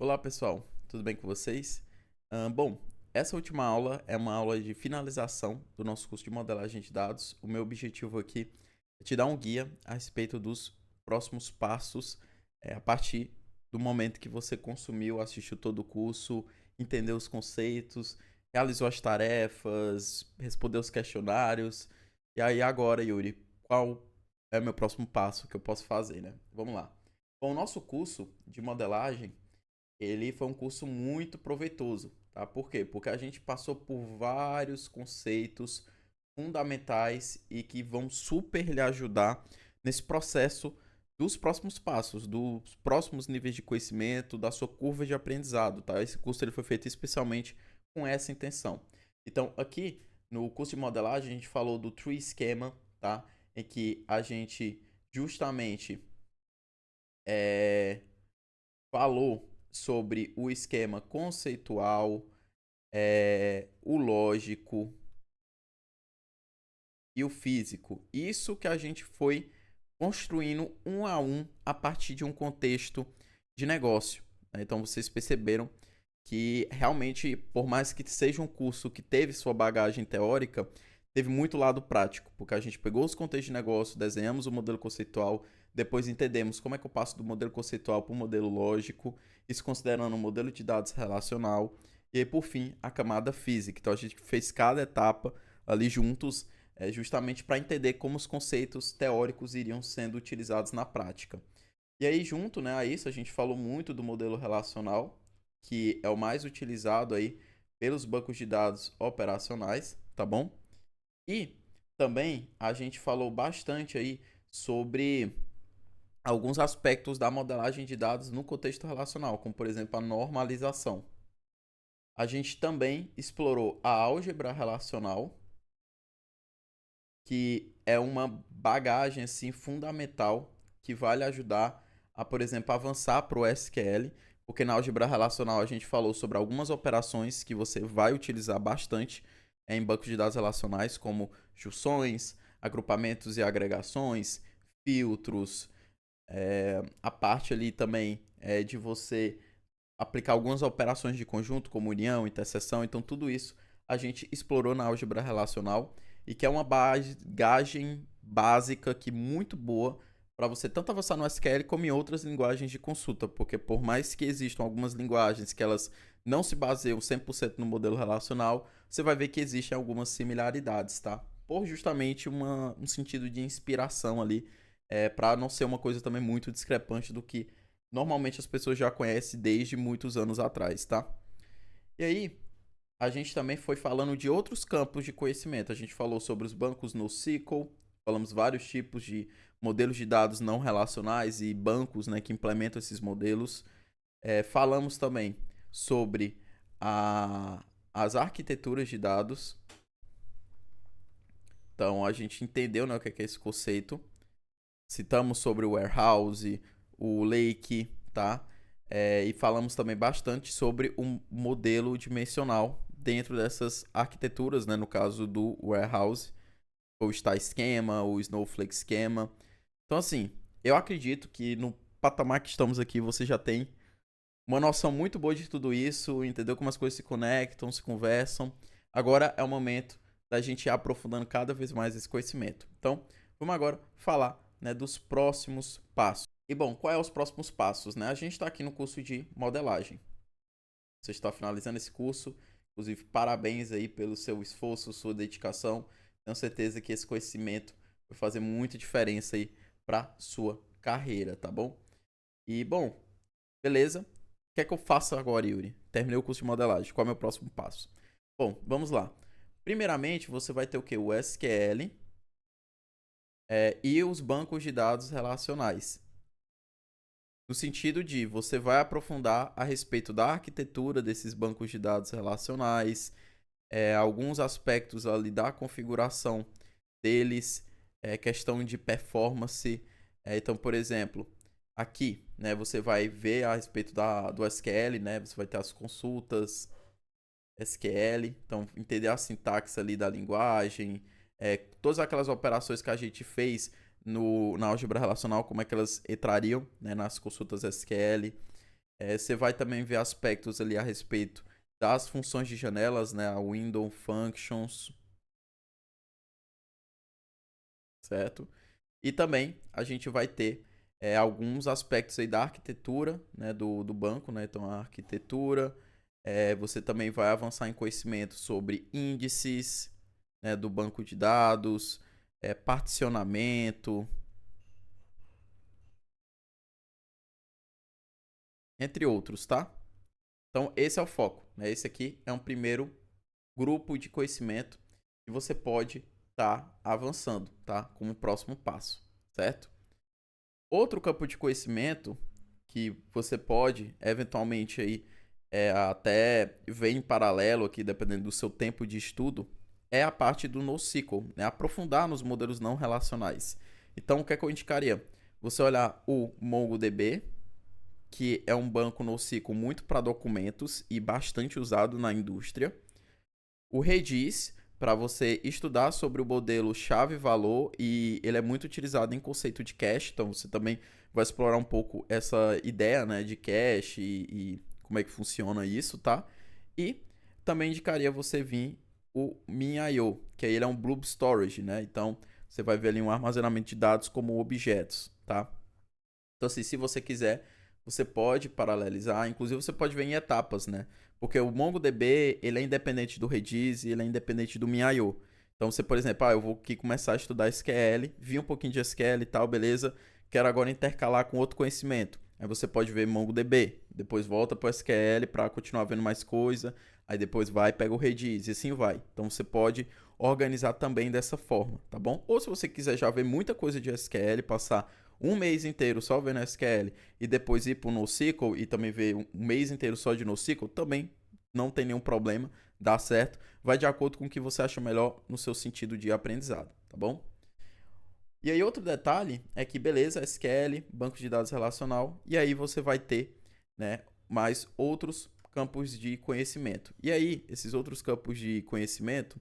Olá pessoal, tudo bem com vocês? Bom, essa última aula é uma aula de finalização do nosso curso de modelagem de dados. O meu objetivo aqui é te dar um guia a respeito dos próximos passos a partir do momento que você consumiu, assistiu todo o curso, entendeu os conceitos, realizou as tarefas, respondeu os questionários. E aí agora, Yuri, qual é o meu próximo passo que eu posso fazer, né? Vamos lá. Bom, o nosso curso de modelagem ele foi um curso muito proveitoso, tá? Por quê? Porque a gente passou por vários conceitos fundamentais e que vão super lhe ajudar nesse processo dos próximos passos, dos próximos níveis de conhecimento, da sua curva de aprendizado, tá? Esse curso ele foi feito especialmente com essa intenção. Então, aqui no curso de modelagem a gente falou do Tree Schema, tá? Em que a gente justamente falou sobre o esquema conceitual, o lógico e o físico. Isso que a gente foi construindo um a um a partir de um contexto de negócio, né? Então vocês perceberam que realmente, por mais que seja um curso que teve sua bagagem teórica, teve muito lado prático, porque a gente pegou os contextos de negócio, desenhamos o modelo conceitual, depois entendemos como é que eu passo do modelo conceitual para o modelo lógico, isso considerando o modelo de dados relacional, e aí por fim a camada física. Então a gente fez cada etapa ali juntos, justamente para entender como os conceitos teóricos iriam sendo utilizados na prática. E aí junto, né, a isso a gente falou muito do modelo relacional, que é o mais utilizado aí pelos bancos de dados operacionais, tá bom? E também a gente falou bastante aí sobre alguns aspectos da modelagem de dados no contexto relacional, como por exemplo a normalização. A gente também explorou a álgebra relacional, que é uma bagagem assim fundamental que vai lhe ajudar a, por exemplo, avançar para o SQL, porque na álgebra relacional a gente falou sobre algumas operações que você vai utilizar bastante em bancos de dados relacionais, como junções, agrupamentos e agregações, filtros, a parte ali também de você aplicar algumas operações de conjunto, como união, interseção. Então, tudo isso a gente explorou na álgebra relacional e que é uma bagagem básica que muito boa para você tanto avançar no SQL como em outras linguagens de consulta, porque por mais que existam algumas linguagens que elas não se baseiam 100% no modelo relacional, você vai ver que existem algumas similaridades, tá? Por justamente um sentido de inspiração ali, para não ser uma coisa também muito discrepante do que normalmente as pessoas já conhecem desde muitos anos atrás, tá? E aí, a gente também foi falando de outros campos de conhecimento. A gente falou sobre os bancos NoSQL, falamos vários tipos de modelos de dados não relacionais e bancos, né, que implementam esses modelos. Falamos também sobre as arquiteturas de dados. Então, a gente entendeu, né, o que é esse conceito. Citamos sobre o warehouse, o lake, tá? E falamos também bastante sobre um modelo dimensional dentro dessas arquiteturas, né? No caso do warehouse, o Star Schema, o Snowflake Schema. Então, assim, eu acredito que no patamar que estamos aqui, você já tem uma noção muito boa de tudo isso, entendeu como as coisas se conectam, se conversam. Agora é o momento da gente ir aprofundando cada vez mais esse conhecimento. Então, vamos agora falar, né, dos próximos passos. E bom, quais são os próximos passos, né? A gente está aqui no curso de modelagem. Você está finalizando esse curso, inclusive parabéns aí pelo seu esforço, sua dedicação. Tenho certeza que esse conhecimento vai fazer muita diferença aí para sua carreira, tá bom? E bom, beleza? O que é que eu faço agora, Yuri? Terminei o curso de modelagem. Qual é o meu próximo passo? Bom, vamos lá. Primeiramente, você vai ter o que? O SQL e os bancos de dados relacionais. No sentido de você vai aprofundar a respeito da arquitetura desses bancos de dados relacionais, alguns aspectos ali da configuração deles, questão de performance. Então, por exemplo, aqui, né, você vai ver a respeito do SQL, né, você vai ter as consultas SQL, então entender a sintaxe ali da linguagem, todas aquelas operações que a gente fez na álgebra relacional, como é que elas entrariam, né, nas consultas SQL. Você vai também ver aspectos ali a respeito das funções de janelas, né? A window functions, certo? E também a gente vai ter alguns aspectos aí da arquitetura, né, do banco, né? Então a arquitetura, você também vai avançar em conhecimento sobre índices, né, do banco de dados, particionamento, entre outros, tá? Então esse é o foco, né? Esse aqui é um primeiro grupo de conhecimento que você pode estar avançando, tá? Como próximo passo, certo? Outro campo de conhecimento que você pode eventualmente aí até ver em paralelo aqui, dependendo do seu tempo de estudo, é a parte do NoSQL, né? Aprofundar nos modelos não relacionais. Então, o que é que eu indicaria? Você olhar o MongoDB, que é um banco NoSQL muito para documentos e bastante usado na indústria. O Redis, para você estudar sobre o modelo chave-valor, e ele é muito utilizado em conceito de cache, então você também vai explorar um pouco essa ideia, né, de cache e como é que funciona isso, tá? E também indicaria você vir o MinIO, que aí ele é um Blob Storage, né? Então você vai ver ali um armazenamento de dados como objetos, tá? Então assim, se você quiser, você pode paralelizar, inclusive você pode ver em etapas, né? Porque o MongoDB, ele é independente do Redis e ele é independente do MinIO. Então você, por exemplo, eu vou aqui começar a estudar SQL, vi um pouquinho de SQL e tal, beleza? Quero agora intercalar com outro conhecimento. Aí você pode ver MongoDB, depois volta para o SQL para continuar vendo mais coisa, aí depois vai e pega o Redis e assim vai. Então você pode organizar também dessa forma, tá bom? Ou se você quiser já ver muita coisa de SQL, passar um mês inteiro só vendo SQL e depois ir para o NoSQL e também ver um mês inteiro só de NoSQL, também não tem nenhum problema, dá certo. Vai de acordo com o que você acha melhor no seu sentido de aprendizado, tá bom? E aí outro detalhe é que, beleza, SQL, banco de dados relacional, e aí você vai ter, né, mais outros campos de conhecimento. E aí, esses outros campos de conhecimento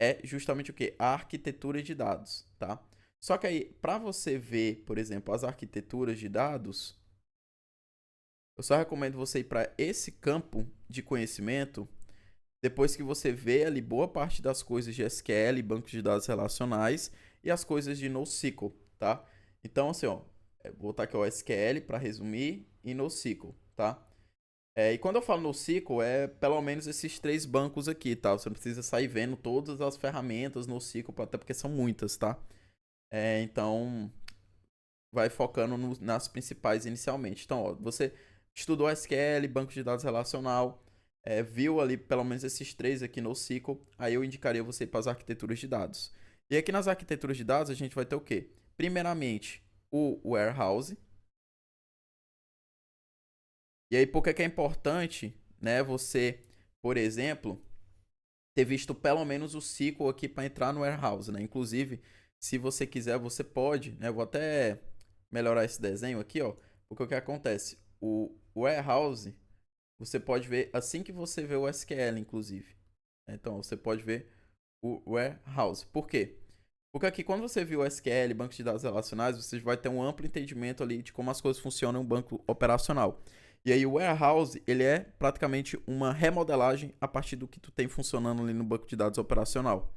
é justamente o que? A arquitetura de dados, tá? Só que aí, para você ver, por exemplo, as arquiteturas de dados, eu só recomendo você ir para esse campo de conhecimento depois que você vê ali boa parte das coisas de SQL, bancos de dados relacionais e as coisas de NoSQL, tá? Então, assim, ó, vou botar aqui o SQL para resumir e NoSQL, tá? E quando eu falo NoSQL, é pelo menos esses três bancos aqui, tá? Você não precisa sair vendo todas as ferramentas NoSQL, até porque são muitas, tá? Então, vai focando nas principais inicialmente. Então, ó, você estudou SQL, banco de dados relacional, viu ali pelo menos esses três aqui no NoSQL, aí eu indicaria você ir para as arquiteturas de dados. E aqui nas arquiteturas de dados a gente vai ter o quê? Primeiramente, o warehouse. E aí, por que é importante, né, você, por exemplo, ter visto pelo menos o SQL aqui para entrar no warehouse, né? Inclusive, se você quiser, você pode, né? Eu vou até melhorar esse desenho aqui, ó, porque o que acontece? O warehouse, você pode ver assim que você vê o SQL, inclusive. Então, você pode ver o warehouse. Por quê? Porque aqui, quando você viu o SQL, banco de dados relacionais, você vai ter um amplo entendimento ali de como as coisas funcionam em um banco operacional. E aí o warehouse, ele é praticamente uma remodelagem a partir do que tu tem funcionando ali no banco de dados operacional.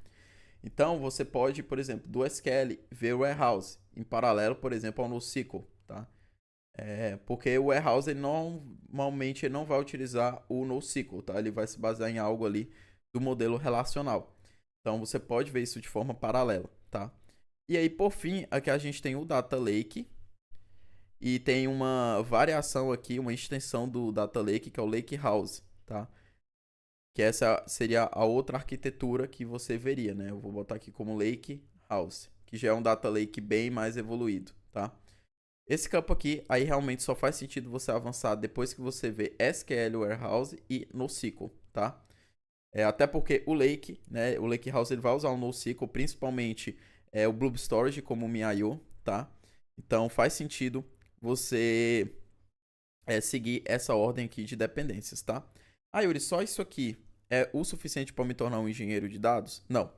Então, você pode, por exemplo, do SQL ver o warehouse em paralelo, por exemplo, ao NoSQL, tá? Porque o warehouse ele normalmente ele não vai utilizar o NoSQL, tá? Ele vai se basear em algo ali do modelo relacional. Então, você pode ver isso de forma paralela, tá? E aí, por fim, aqui a gente tem o Data Lake, e tem uma variação aqui, uma extensão do Data Lake, que é o Lake House, tá? Que essa seria a outra arquitetura que você veria, né? Eu vou botar aqui como Lake House, que já é um Data Lake bem mais evoluído, tá? Esse campo aqui, aí realmente só faz sentido você avançar depois que você vê SQL Warehouse e NoSQL, tá? Até porque o Lake, né? O Lake House ele vai usar o NoSQL, principalmente o Blob Storage como o MIO, tá? Então faz sentido você seguir essa ordem aqui de dependências, tá? Yuri, só isso aqui é o suficiente para me tornar um engenheiro de dados? Não.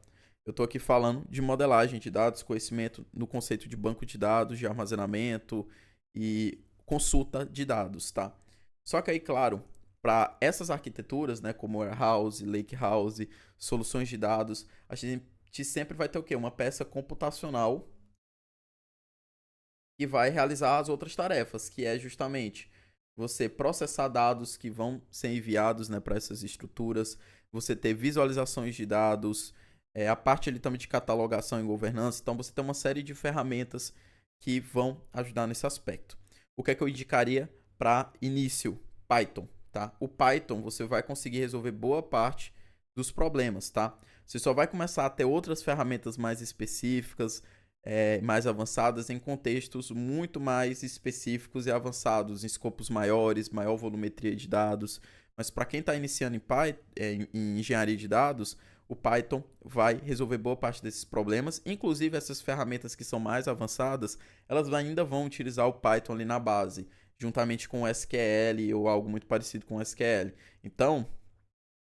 Eu estou aqui falando de modelagem de dados, conhecimento no conceito de banco de dados, de armazenamento e consulta de dados, tá? Só que aí, claro, para essas arquiteturas, né, como warehouse, lakehouse, soluções de dados, a gente sempre vai ter o quê? Uma peça computacional que vai realizar as outras tarefas, que é justamente você processar dados que vão ser enviados, né, para essas estruturas, você ter visualizações de dados, a parte ali também de catalogação e governança. Então você tem uma série de ferramentas que vão ajudar nesse aspecto. O que é que eu indicaria para início? Python, tá? O Python você vai conseguir resolver boa parte dos problemas, tá? Você só vai começar a ter outras ferramentas mais específicas, mais avançadas em contextos muito mais específicos e avançados, em escopos maiores, maior volumetria de dados. Mas para quem está iniciando em engenharia de dados, o Python vai resolver boa parte desses problemas. Inclusive, essas ferramentas que são mais avançadas, elas ainda vão utilizar o Python ali na base, juntamente com o SQL ou algo muito parecido com o SQL. Então,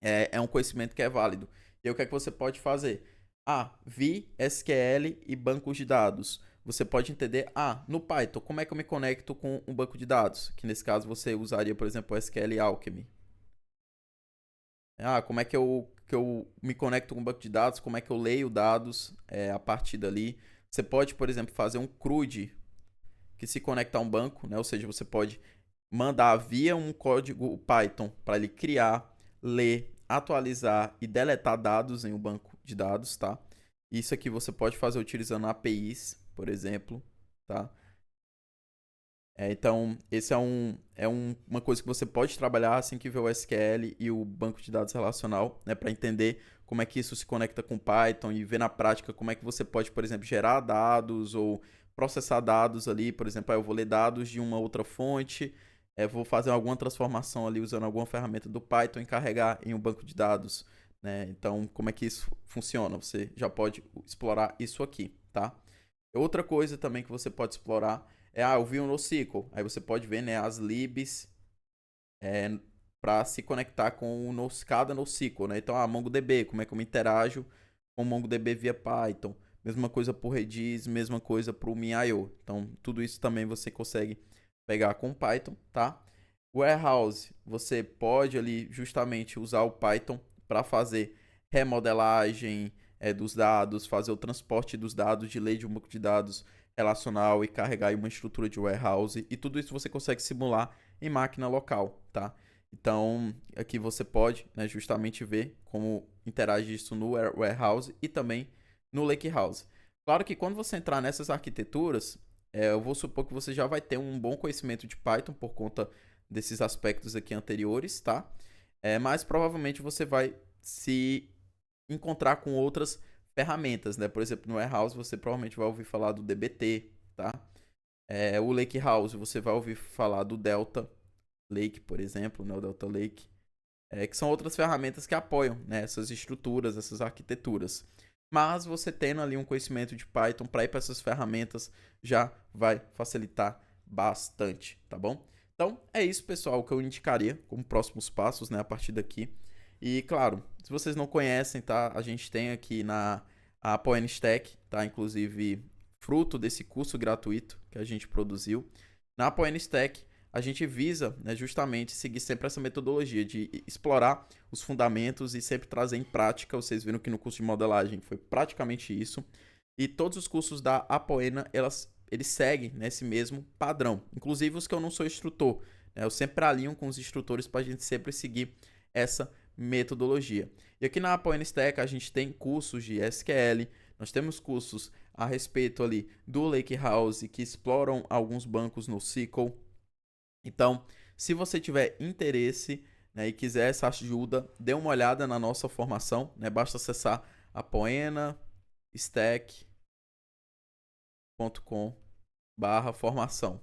é um conhecimento que é válido. E aí, o que é que você pode fazer? Vi, SQL e bancos de dados. Você pode entender, no Python, como é que eu me conecto com um banco de dados? Que nesse caso você usaria, por exemplo, o SQL Alchemy. Como é que eu me conecto com um banco de dados? Como é que eu leio dados a partir dali? Você pode, por exemplo, fazer um CRUD que se conecta a um banco, né? Ou seja, você pode mandar via um código Python para ele criar, ler, atualizar e deletar dados em um banco de dados, tá? Isso aqui você pode fazer utilizando APIs, por exemplo, tá? Então, esse uma coisa que você pode trabalhar assim que vê o SQL e o banco de dados relacional, né, para entender como é que isso se conecta com Python e ver na prática como é que você pode, por exemplo, gerar dados ou processar dados ali. Por exemplo, eu vou ler dados de uma outra fonte, vou fazer alguma transformação ali usando alguma ferramenta do Python e carregar em um banco de dados, né? Então, como é que isso funciona? Você já pode explorar isso aqui, tá? Outra coisa também que você pode explorar eu vi um NoSQL. Aí você pode ver, né, as libs para se conectar com cada NoSQL, né? Então, MongoDB, como é que eu me interajo com o MongoDB via Python. Mesma coisa para o Redis, mesma coisa para o MinIO. Então, tudo isso também você consegue pegar com Python, tá? Warehouse, você pode ali justamente usar o Python para fazer remodelagem dos dados, fazer o transporte dos dados de lei de um banco de dados relacional e carregar em uma estrutura de warehouse. E tudo isso você consegue simular em máquina local, tá? Então, aqui você pode, né, justamente ver como interage isso no warehouse e também no lakehouse. Claro que quando você entrar nessas arquiteturas, eu vou supor que você já vai ter um bom conhecimento de Python por conta desses aspectos aqui anteriores, tá? Mas provavelmente você vai se encontrar com outras ferramentas, né? Por exemplo, no Warehouse você provavelmente vai ouvir falar do DBT, tá? O Lakehouse você vai ouvir falar do Delta Lake, por exemplo, né? O Delta Lake, que são outras ferramentas que apoiam, né, essas estruturas, essas arquiteturas. Mas você tendo ali um conhecimento de Python para ir para essas ferramentas já vai facilitar bastante, tá bom? Então é isso, pessoal, que eu indicaria como próximos passos, né, a partir daqui. E claro, se vocês não conhecem, tá? A gente tem aqui a Apoena Stack, tá? Inclusive fruto desse curso gratuito que a gente produziu. Na Apoena Stack a gente visa, né, justamente seguir sempre essa metodologia de explorar os fundamentos e sempre trazer em prática. Vocês viram que no curso de modelagem foi praticamente isso. E todos os cursos da Apoena, eles seguem nesse mesmo padrão. Inclusive os que eu não sou instrutor, né, eu sempre alinho com os instrutores para a gente sempre seguir essa metodologia. E aqui na Apoena Stack a gente tem cursos de SQL, nós temos cursos a respeito ali do Lakehouse que exploram alguns bancos no SQL. Então, se você tiver interesse, né, e quiser essa ajuda, dê uma olhada na nossa formação, né? Basta acessar apoenastack.com/formação.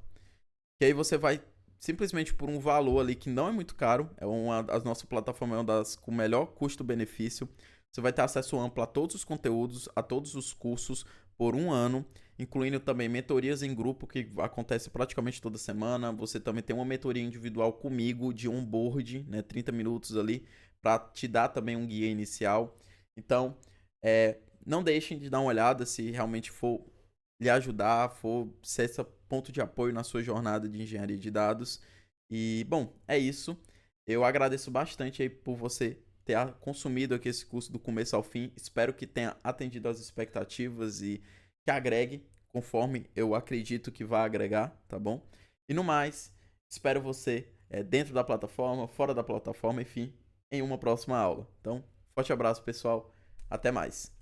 Que aí você vai simplesmente por um valor ali que não é muito caro, a nossa plataforma é uma das com melhor custo-benefício. Você vai ter acesso amplo a todos os conteúdos, a todos os cursos por um ano, incluindo também mentorias em grupo que acontece praticamente toda semana. Você também tem uma mentoria individual comigo de onboard, né, 30 minutos ali, para te dar também um guia inicial. Então, não deixem de dar uma olhada se realmente for lhe ajudar, for ser esse ponto de apoio na sua jornada de engenharia de dados. E, bom, é isso. Eu agradeço bastante aí por você ter consumido aqui esse curso do começo ao fim. Espero que tenha atendido às expectativas e que agregue conforme eu acredito que vai agregar, tá bom? E no mais, espero você dentro da plataforma, fora da plataforma, enfim, em uma próxima aula. Então, forte abraço, pessoal. Até mais.